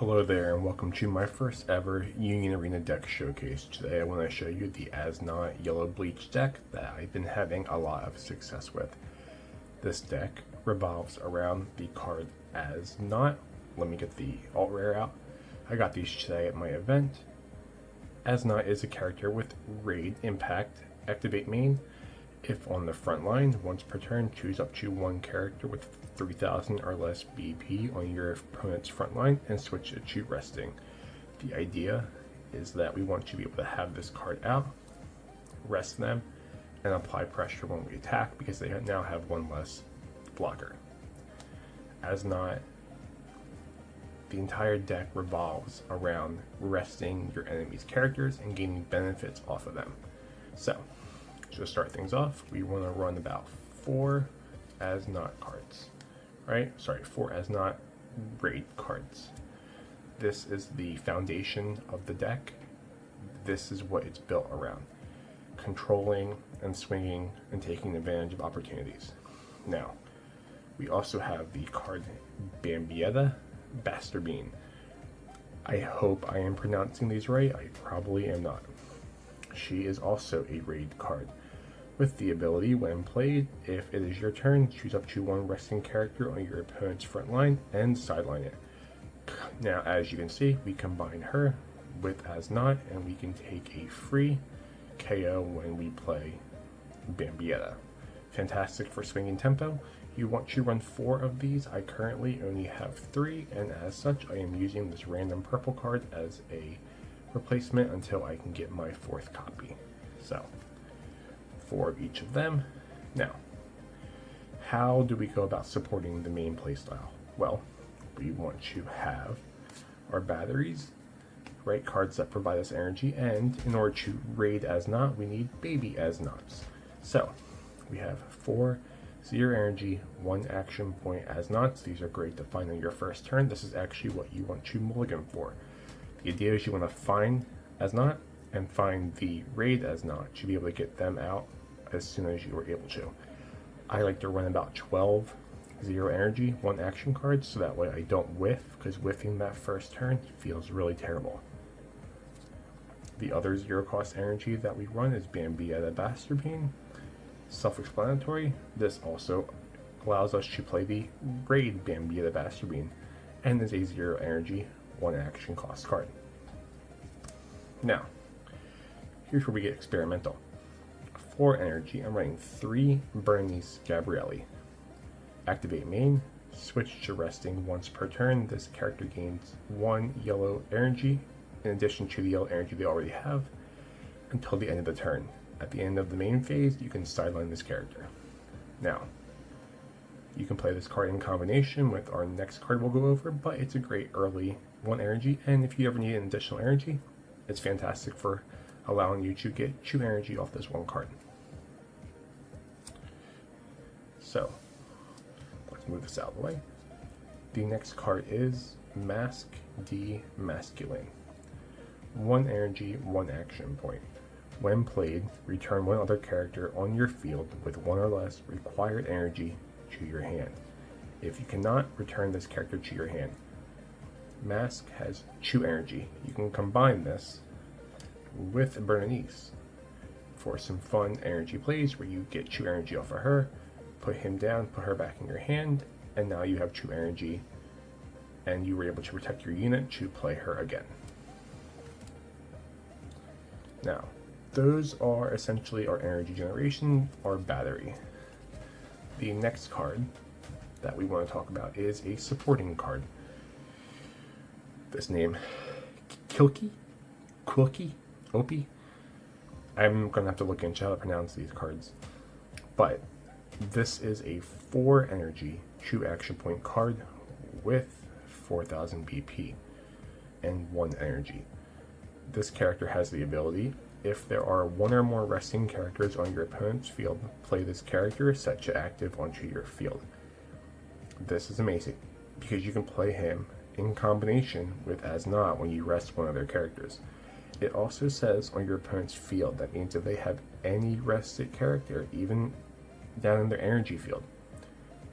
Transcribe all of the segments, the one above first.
Hello there and welcome to my first ever Union Arena deck showcase. Today I want to show you the As Not Yellow Bleach deck that I've been having a lot of success with. This deck revolves around the card As Not. Let me get the alt rare out. I got these today at my event. As Not is a character with Raid Impact, activate main. If on the front line, once per turn, choose up to one character with 3000 or less BP on your opponent's front line and switch it to resting. The idea is that we want to be able to have this card out, rest them, and apply pressure when we attack because they now have one less blocker. As Not, the entire deck revolves around resting your enemy's characters and gaining benefits off of them. So, to start things off, we want to run about 4 As Not cards. Four As Not raid cards. This is the foundation of the deck. This is what it's built around. Controlling and swinging and taking advantage of opportunities. Now, we also have the card Bambietta Bastardbean. I hope I am pronouncing these right. I probably am not. She is also a raid card with the ability, when played, if it is your turn, choose up to one resting character on your opponent's front line and sideline it. Now, as you can see, we combine her with As Not, and we can take a free KO when we play Bambietta. Fantastic for swinging tempo. You want to run 4 of these. I currently only have 3, and as such, I am using this random purple card as a replacement until I can get my 4th copy. So, 4 of each of them. Now, how do we go about supporting the main playstyle? Well, we want to have our batteries, right? Cards that provide us energy, and in order to raid As Not, we need baby As Nots. So, we have 4 0 energy, 1 action point As Nots. These are great to find on your first turn. This is actually what you want to mulligan for. The idea is you want to find As Not and find the raid As Not to be able to get them out as soon as you are able to. I like to run about 12 0 energy, 1 action cards, so that way I don't whiff, because whiffing that first turn feels really terrible. The other 0 cost energy that we run is Bambietta Bastardbean. Self-explanatory. This also allows us to play the raid Bambietta Bastardbean, and is a 0 energy, 1 action cost card. Now, here's where we get experimental. 4 energy, I'm running 3 Bernice Gabrielli. Activate main, switch to resting once per turn. This character gains 1 yellow energy in addition to the yellow energy they already have until the end of the turn. At the end of the main phase, you can sideline this character. Now, you can play this card in combination with our next card we'll go over, but it's a great early 1 energy, and if you ever need an additional energy, it's fantastic for allowing you to get 2 energy off this 1 card. So, let's move this out of the way. The next card is Mask D Masculine. 1 energy, 1 action point. When played, return 1 other character on your field with 1 or less required energy to your hand. If you cannot, return this character to your hand. Mask has 2 energy. You can combine this with Bernice for some fun energy plays where you get 2 energy off of her, put him down, put her back in your hand, and now you have 2 energy, and you were able to protect your unit to play her again. Now, those are essentially our energy generation, our battery. The next card that we want to talk about is a supporting card. This name, Quilky, Opie. I'm gonna have to look into how to pronounce these cards, but this is a 4 energy, 2 action point card with 4000 BP and 1 energy. This character has the ability, if there are 1 or more resting characters on your opponent's field, play this character set to active onto your field. This is amazing because you can play him in combination with As Not when you rest 1 of their characters. It also says on your opponent's field. That means if they have any rested character, even down in their energy field,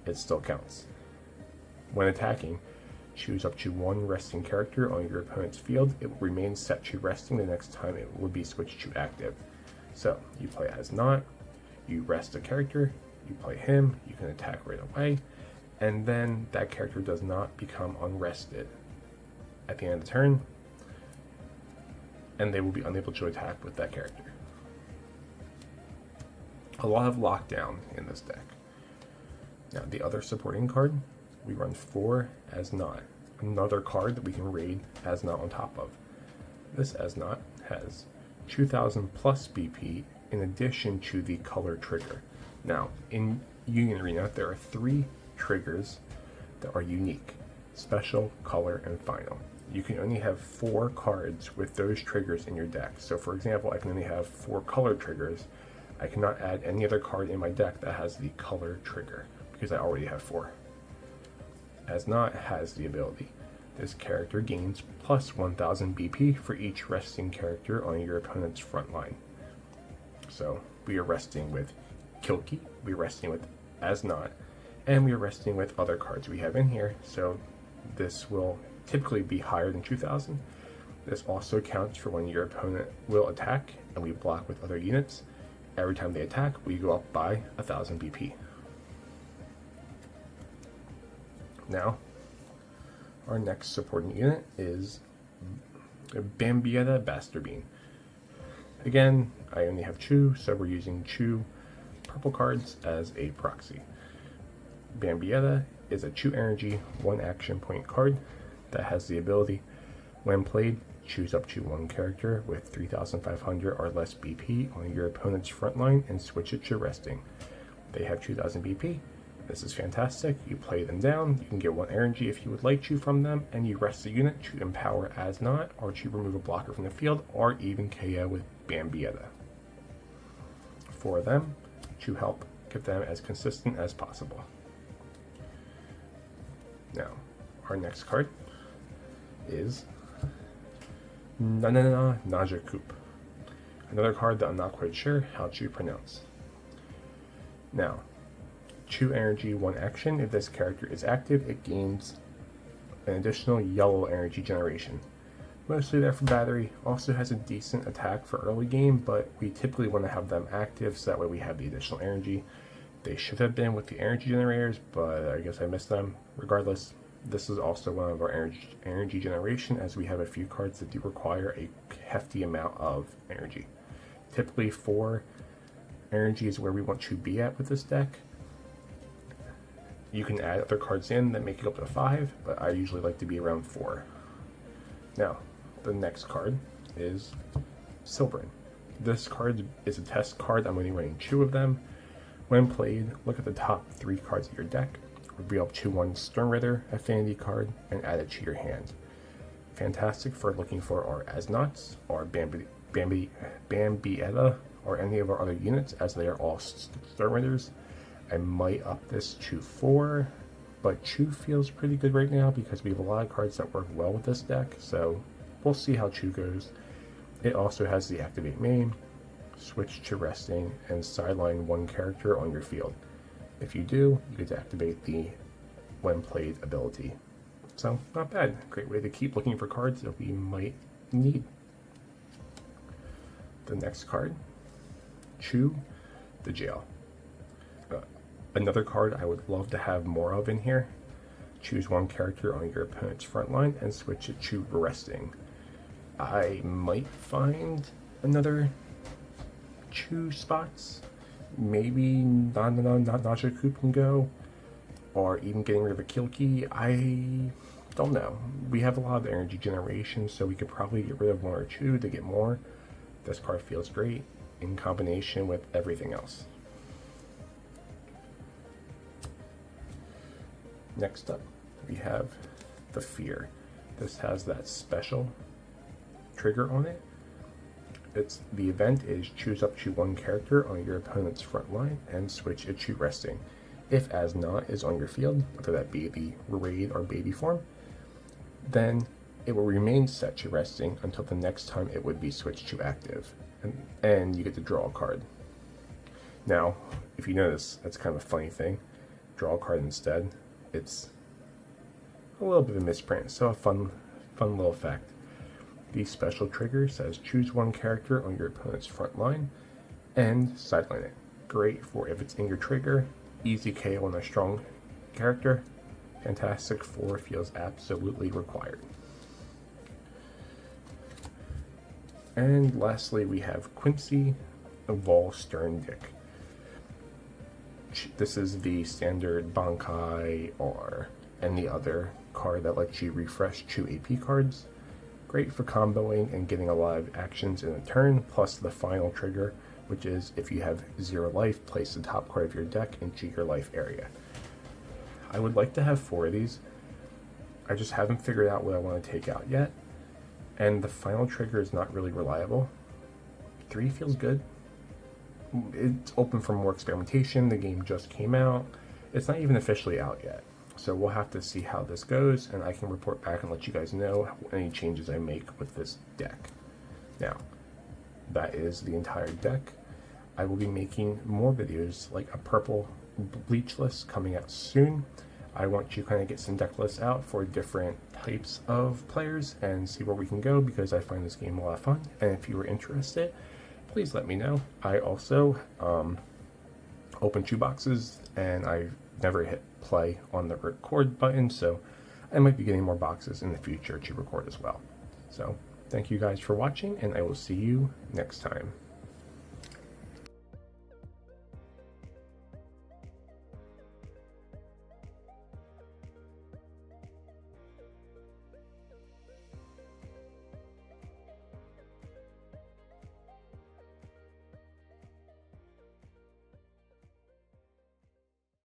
it still counts. When attacking, choose up to one resting character on your opponent's field. It will remain set to resting the next time it will be switched to active. So you play as not, you rest a character, you play him, you can attack right away, and then that character does not become unrested at the end of the turn, and they will be unable to attack with that character. A lot of lockdown in this deck. Now the other supporting card, we run 4 as not, another card that we can raid as not on top of. This as not has 2000 plus BP in addition to the color trigger. Now in Union Arena there are 3 triggers that are unique: special, color, and final. You can only have 4 cards with those triggers in your deck. So for example, I can only have 4 color triggers. I cannot add any other card in my deck that has the color trigger because I already have 4. As not has the ability. This character gains plus 1000 BP for each resting character on your opponent's front line. So we are resting with Kilki, we are resting with as not, and we are resting with other cards we have in here. So this will typically be higher than 2000. This also counts for when your opponent will attack and we block with other units. Every time they attack, we go up by 1000 BP. Now, our next supporting unit is Bambietta Bastard Bean. Again, I only have 2, so we're using 2 purple cards as a proxy. Bambietta is a 2 energy, 1 action point card that has the ability, when played, choose up to 1 character with 3500 or less BP on your opponent's front line and switch it to resting. They have 2000 BP. This is fantastic. You play them down, you can get 1 energy if you would like to from them, and you rest the unit to empower as not, or to remove a blocker from the field, or even KO with Bambietta. For them, to help get them as consistent as possible. Now, our next card is Najakoop. Another card that I'm not quite sure how to pronounce. Now, 2 energy, 1 action. If this character is active, it gains an additional yellow energy generation. Mostly there for battery. Also has a decent attack for early game, but we typically want to have them active so that way we have the additional energy. They should have been with the energy generators, but I guess I missed them. Regardless, this is also one of our energy generation, as we have a few cards that do require a hefty amount of energy. Typically 4 energy is where we want to be at with this deck. You can add other cards in that make it up to 5, but I usually like to be around 4. Now, the next card is Silverin. This card is a test card. I'm only running 2 of them. When played, look at the top 3 cards of your deck, reveal up to 1 Sternritter affinity card, and add it to your hand. Fantastic for looking for our As-Nots, or Bambietta, or any of our other units, as they are all Sternritters. I might up this to 4, but 2 feels pretty good right now because we have a lot of cards that work well with this deck, so we'll see how 2 goes. It also has the Activate Main, switch to resting, and sideline 1 character on your field. If you do, you get to activate the when played ability. So, not bad. Great way to keep looking for cards that we might need. The next card, Chew the Jail. Another card I would love to have more of in here. Choose 1 character on your opponent's front line and switch it to resting. I might find another 2 spots. Maybe Najakoop can go, or even getting rid of a Kilki. I don't know. We have a lot of energy generation, so we could probably get rid of 1 or 2 to get more. This card feels great in combination with everything else. Next up, we have the Fear. This has that special trigger on it. The event is choose up to 1 character on your opponent's front line and switch it to resting. If as not is on your field, whether that be the raid or baby form, then it will remain set to resting until the next time it would be switched to active, and you get to draw a card. Now, if you notice, that's kind of a funny thing. Draw a card instead. It's a little bit of a misprint, so a fun little effect. The special trigger says choose one character on your opponent's front line and sideline it. Great for if it's in your trigger, easy KO on a strong character. Fantastic for feels absolutely required. And lastly, we have Quincy Vol Stern Dick. This is the standard Bankai or any other card that lets you refresh 2 AP cards. Great for comboing and getting a lot of actions in a turn, plus the final trigger, which is if you have 0 life, place the top card of your deck into your life area. I would like to have 4 of these. I just haven't figured out what I want to take out yet. And the final trigger is not really reliable. 3 feels good. It's open for more experimentation. The game just came out. It's not even officially out yet. So we'll have to see how this goes, and I can report back and let you guys know any changes I make with this deck. Now, that is the entire deck. I will be making more videos like a purple Bleach list coming out soon. I want to kind of get some deck lists out for different types of players and see where we can go, because I find this game a lot of fun. And if you were interested, please let me know. I also opened 2 boxes and I never hit play on the record button, so I might be getting more boxes in the future to record as well. So thank you guys for watching, and I will see you next time.